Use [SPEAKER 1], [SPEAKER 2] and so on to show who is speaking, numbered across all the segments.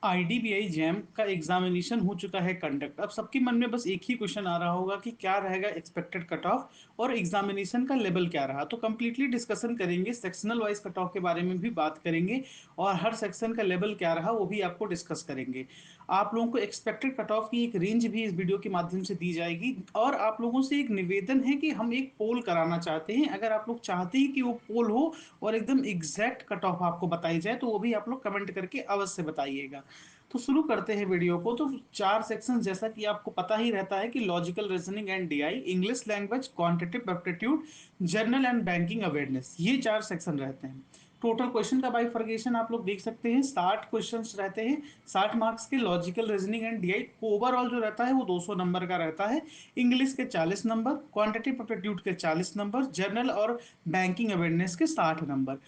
[SPEAKER 1] IDBI jam का examination हो चुका है कंडक्ट। अब सबके मन में बस एक ही क्वेश्चन आ रहा होगा कि क्या रहेगा एक्सपेक्टेड कट ऑफ और एग्जामिनेशन का लेवल क्या रहा। तो कंप्लीटली डिस्कशन करेंगे, सेक्शनल वाइज कट ऑफ के बारे में भी बात करेंगे और हर सेक्शन का लेवल क्या रहा वो भी आपको डिस्कस करेंगे। आप लोगों को एक्सपेक्टेड कट ऑफ की एक रेंज भी इस वीडियो के माध्यम से दी जाएगी। और आप लोगों से एक निवेदन है कि हम एक पोल कराना चाहते हैं, अगर आप लोग चाहते हैं कि वो पोल हो और एकदम एग्जैक्ट कट ऑफ आपको बताई जाए तो वो भी आप लोग कमेंट करके अवश्य बताइएगा। तो शुरू करते हैं वीडियो को। तो चार सेक्शन जैसा कि आपको पता ही रहता है कि logical reasoning and DI, English language, quantitative aptitude, general and banking awareness, ये चार सेक्शन रहते हैं। टोटल क्वेश्चन का बाइफर्केशन आप लोग देख सकते हैं, 60 क्वेश्चंस रहते हैं, 60 मार्क्स के। Logical reasoning and DI overall जो रहता है वो 200 नंबर का रहता है। इंग्लिश के 40 नंबर, क्वांटिटेटिव एप्टीट्यूड के 40 नंबर, जनरल और बैंकिंग अवेयरनेस के 60 नंबर।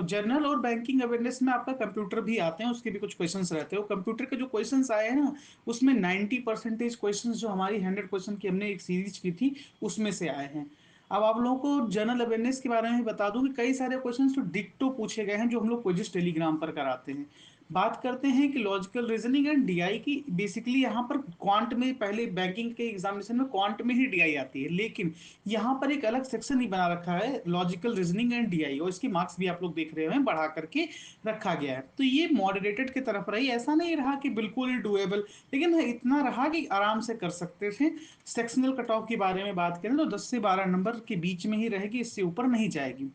[SPEAKER 1] जनरल और बैंकिंग अवेयरनेस में आपका कंप्यूटर भी आते हैं, उसके भी कुछ क्वेश्चंस रहते हैं। कंप्यूटर के जो क्वेश्चंस आए हैं ना, उसमें 90% क्वेश्चंस जो हमारी 100 क्वेश्चन की हमने एक सीरीज की थी उसमें से आए हैं। अब आप लोगों को जनरल अवेयरनेस के बारे में बता दूं कि कई सारे क्वेश्चंस तो डिक्टो पूछे गए हैं जो हम लोग क्विज़ टेलीग्राम पर कराते हैं। बात करते हैं कि लॉजिकल रीजनिंग एंड डीआई की। बेसिकली यहाँ पर क्वांट में, पहले बैंकिंग के एग्जामिनेशन में क्वांट में ही डीआई आती है, लेकिन यहाँ पर एक अलग सेक्शन ही बना रखा है लॉजिकल रीजनिंग एंड डीआई, और इसकी मार्क्स भी आप लोग देख रहे हैं बढ़ा करके रखा गया है। तो ये मॉडरेटेड की तरफ रही, ऐसा नहीं रहा कि बिल्कुल ही डुएबल, लेकिन हाँ, इतना रहा कि आराम से कर सकते थे। सेक्शनल कट ऑफ के बारे में बात करें तो 10 से 12 नंबर के बीच में ही रहेगी, इससे ऊपर नहीं जाएगी।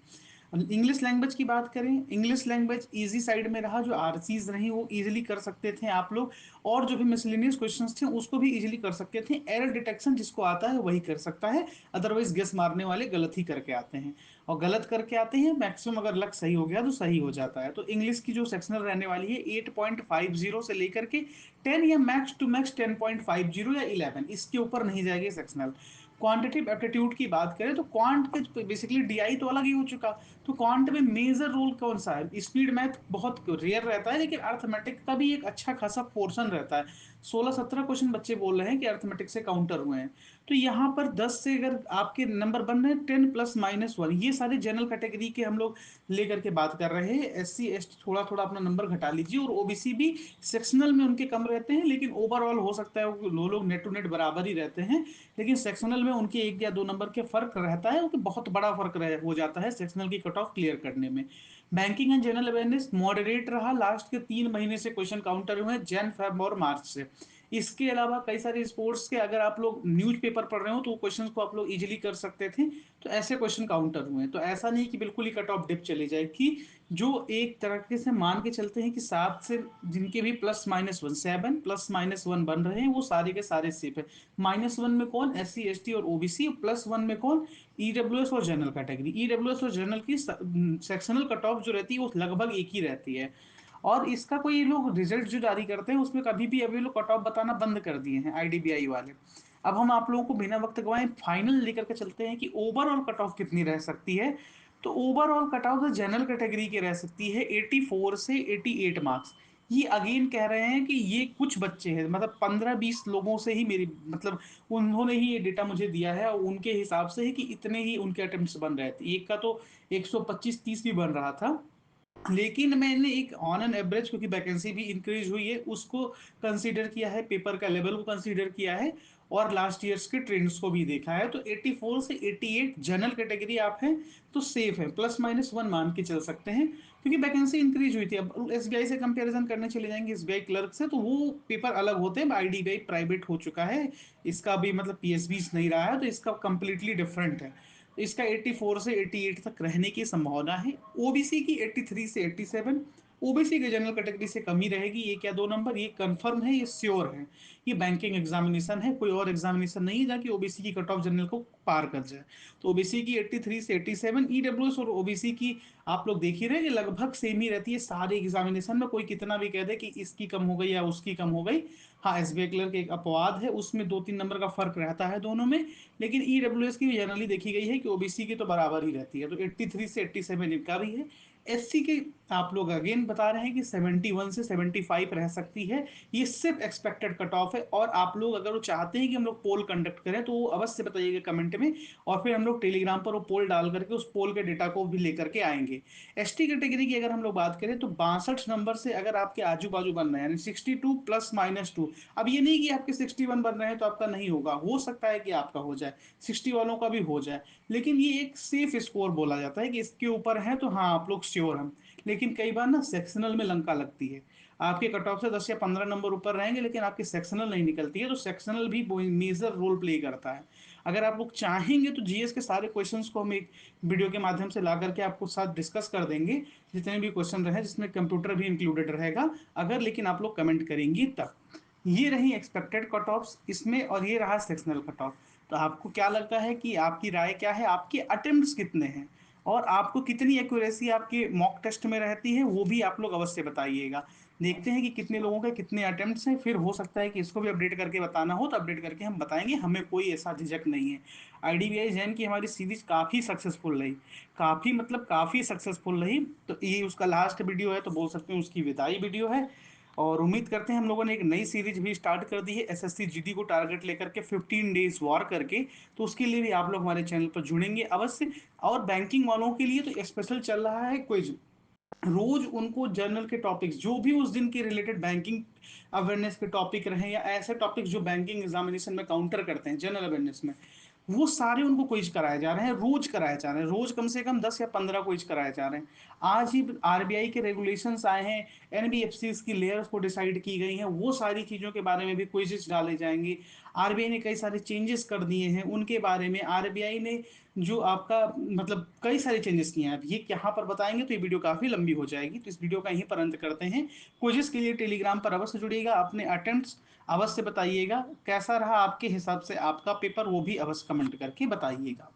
[SPEAKER 1] इंग्लिश लैंग्वेज की बात करें, इंग्लिश लैंग्वेज इजी साइड में रहा, जो आरसीज रही वो इजीली कर सकते थे आप लोग, और जो भी मिसलेनियस क्वेश्चंस थे उसको भी इजीली कर सकते थे। एरर डिटेक्शन जिसको आता है वही कर सकता है, अदरवाइज गेस मारने वाले गलत ही करके आते हैं, और गलत करके आते हैं मैक्सिमम। अगर लक सही हो गया तो सही हो जाता है। तो इंग्लिश की जो सेक्शनल रहने वाली है 8.50 से लेकर के 10 या मैक्स टू मैक्स 10.50 या 11, इसके ऊपर नहीं जाएगी सेक्शनल। क्वांटिटेटिव एप्टीट्यूड की बात करें तो क्वांट के बेसिकली डीआई तो अलग ही हो चुका, तो क्वांट में मेजर रोल कौन सा है? स्पीड मैथ बहुत रेयर रहता है, लेकिन अर्थमेटिक का भी एक अच्छा खासा पोर्शन रहता है। 16-17 क्वेश्चन बच्चे बोल रहे हैं कि अर्थमेटिक से काउंटर हुए हैं। तो यहाँ पर 10 से अगर आपके नंबर बन रहे हैं 10 + -1, ये सारे जनरल कैटेगरी के हम लोग लेकर के बात कर रहे हैं। SC ST थोड़ा थोड़ा अपना नंबर घटा लीजिए, और ओबीसी भी सेक्शनल में उनके कम रहते हैं, लेकिन ओवरऑल हो सकता है वो लोग नेट टू नेट बराबर ही रहते हैं, लेकिन सेक्शनल में उनके 1 या 2 नंबर के फर्क रहता है, वो बहुत बड़ा फर्क हो जाता है सेक्शनल की कट ऑफ क्लियर करने में। Banking and general awareness moderate रहा, लास्ट के 3 महीने से क्वेश्चन काउंटर हुए हैं, जैन फेब और मार्च से। इसके अलावा कई सारे स्पोर्ट्स के, अगर आप लोग न्यूज़पेपर पढ़ रहे हो तो वो क्वेश्चंस को आप लोग इजीली कर सकते थे, तो ऐसे क्वेश्चन काउंटर हुए हैं। तो ऐसा नहीं कि बिल्कुल ही कट ऑफ डिप चली जाएगी। जो एक तरीके से मान के चलते हैं कि 7 से जिनके भी +-1, 7 +-1 बन रहे हैं वो सारे के सारे सेफ है। -1 में कौन? SC ST और ओबीसी। +1 में कौन? ईडब्ल्यूएस और जनरल कैटेगरी। ईडब्ल्यूएस और जनरल की सेक्शनल कट ऑफ जो रहती है वो लगभग एक ही रहती है, और इसका कोई लोग रिजल्ट जो जारी करते हैं उसमें कभी भी अभी लोग कट ऑफ बताना बंद कर दिए हैं आईडीबीआई वाले। अब हम आप लोगों को बिना वक्त गवाए फाइनल लेकर के चलते हैं कि ओवरऑल कट ऑफ कितनी रह सकती है। तो overall cut off general category की रह सकती है 84 से 88 मार्क्स। ये अगेन कह रहे हैं कि ये कुछ बच्चे हैं, मतलब 15-20 लोगों से ही मेरी, मतलब उन्होंने ही ये डेटा मुझे दिया है, और उनके हिसाब से ही कि इतने ही उनके अटेम्प्ट्स बन रहे थे। एक का तो 125-130 भी बन रहा था, लेकिन मैंने एक ऑन एन एवरेज, क्योंकि वैकेंसी भी इंक्रीज हुई है, उसको कंसीडर किया है, पेपर का लेवल को कंसीडर किया है, और लास्ट ईयर्स के ट्रेंड्स को भी देखा है। तो 84 से 88 जनरल कैटेगरी आप हैं तो सेफ है, +-1 मान के चल सकते हैं, क्योंकि वैकेंसी इंक्रीज हुई थी। अब एसबीआई से कंपैरिजन करने चले जाएंगे, एसबीआई क्लर्क से, तो वो पेपर अलग होते हैं। आईडीबीआई प्राइवेट हो चुका है, इसका भी मतलब पीएसबी नहीं रहा है, तो इसका कंप्लीटली डिफरेंट है। तो इसका 84 से 88 तक रहने की संभावना है। ओबीसी की 83 से 87, ओबीसी के जनरल कैटेगरी से कमी रहेगी 1 या 2 नंबर, ये कंफर्म है, ये श्योर है। ये बैंकिंग एग्जामिनेशन है, कोई और एग्जामिनेशन नहीं है जहाँ की ओबीसी की कट ऑफ जनरल को पार कर जाए। तो ओबीसी की 83 से 87, ईडब्ल्यूएस और ओबीसी की आप लोग देख ही रहे हैं कि लगभग सेम ही रहती है सारे एग्जामिनेशन में। कोई कितना भी कह दे कि इसकी कम हो गई या उसकी कम हो गई, हाँ एसबीआई क्लर्क एक अपवाद है, उसमें 2-3 नंबर का फर्क रहता है दोनों में, लेकिन ईडब्ल्यूएस की जनरली देखी गई है कि ओबीसी की तो बराबर ही रहती है। तो 83 से 87 इनका भी है। एससी के आप लोग अगेन बता रहे हैं कि 71 से 75 रह सकती है। ये सिर्फ एक्सपेक्टेड कट ऑफ है, और आप लोग अगर वो चाहते हैं कि हम लोग पोल कंडक्ट करें तो वो अवश्य बताइएगा कमेंट में, और फिर हम लोग टेलीग्राम पर वो पोल डाल करके उस पोल के डेटा को भी लेकर के आएंगे। एसटी कैटेगरी की अगर हम लोग बात करें तो 62 नंबर से अगर आपके आजू बाजू बन रहे हैं, यानी 62 प्लस माइनस टू। अब ये नहीं कि आपके 61 बन रहे हैं तो आपका नहीं होगा, हो सकता है कि आपका हो जाए, 60 वालों का भी हो जाए, लेकिन ये एक सेफ स्कोर बोला जाता है कि इसके ऊपर है तो हाँ आप लोग श्योर हैं। लेकिन कई बार ना सेक्शनल में लंका लगती है, आपके कट ऑफ से 10 या 15 नंबर ऊपर रहेंगे लेकिन आपकी सेक्शनल नहीं निकलती है, तो सेक्शनल भी मेजर रोल प्ले करता है। अगर आप लोग चाहेंगे तो जीएस के सारे क्वेश्चंस को हम एक वीडियो के माध्यम से ला करके आपको साथ डिस्कस कर देंगे, जितने भी क्वेश्चन रहे, जिसमें कंप्यूटर भी इंक्लूडेड रहेगा, अगर लेकिन आप लोग कमेंट करेंगी तब। ये रही एक्सपेक्टेड कट ऑफ्स इसमें, और ये रहा सेक्शनल कट ऑफ। तो आपको क्या लगता है कि आपकी राय क्या है, आपके अटेम्प्ट्स कितने हैं, और आपको कितनी एक्यूरेसी आपके मॉक टेस्ट में रहती है, वो भी आप लोग अवश्य बताइएगा। देखते हैं कि कितने लोगों के कितने अटेम्प्ट्स हैं, फिर हो सकता है कि इसको भी अपडेट करके बताना हो तो अपडेट करके हम बताएंगे, हमें कोई ऐसा झिझक नहीं है। आईडीबीआई जैन की हमारी सीरीज काफ़ी सक्सेसफुल रही, काफ़ी मतलब काफ़ी सक्सेसफुल रही, तो ये उसका लास्ट वीडियो है, तो बोल सकते हैं उसकी विदाई वीडियो है। और उम्मीद करते हैं हम लोगों ने एक नई सीरीज भी स्टार्ट कर दी है एसएससी जीडी को टारगेट लेकर के 15 डेज वॉर करके, तो उसके लिए भी आप लोग हमारे चैनल पर जुड़ेंगे अवश्य। और बैंकिंग वालों के लिए तो स्पेशल चल रहा है क्विज, रोज उनको जर्नल के टॉपिक्स जो भी उस दिन के रिलेटेड बैंकिंग अवेयरनेस के टॉपिक रहे, या ऐसे टॉपिक्स जो बैंकिंग एग्जामिनेशन में काउंटर करते हैं जनरल अवेयरनेस में, वो सारे उनको क्विज कराए जा रहे हैं, रोज कराए जा रहे हैं, रोज कम से कम 10 या 15 क्विज कराए जा रहे हैं। आज ही आरबीआई के रेगुलेशंस आए हैं, एनबीएफसी की लेयर्स को डिसाइड की गई हैं, वो सारी चीज़ों के बारे में भी क्विजेस डाले जाएंगे। आरबीआई ने कई सारे चेंजेस कर दिए हैं, उनके बारे में आरबीआई ने जो आपका मतलब कई सारे चेंजेस किए हैं, अब ये यहाँ पर बताएंगे तो ये वीडियो काफ़ी लंबी हो जाएगी, तो इस वीडियो का यहीं पर अंत करते हैं। क्विजेस के लिए टेलीग्राम पर अवश्य जुड़िएगा, अपने अटेम्प्ट्स अवश्य बताइएगा, कैसा रहा आपके हिसाब से आपका पेपर वो भी अवश्य कमेंट करके बताइएगा।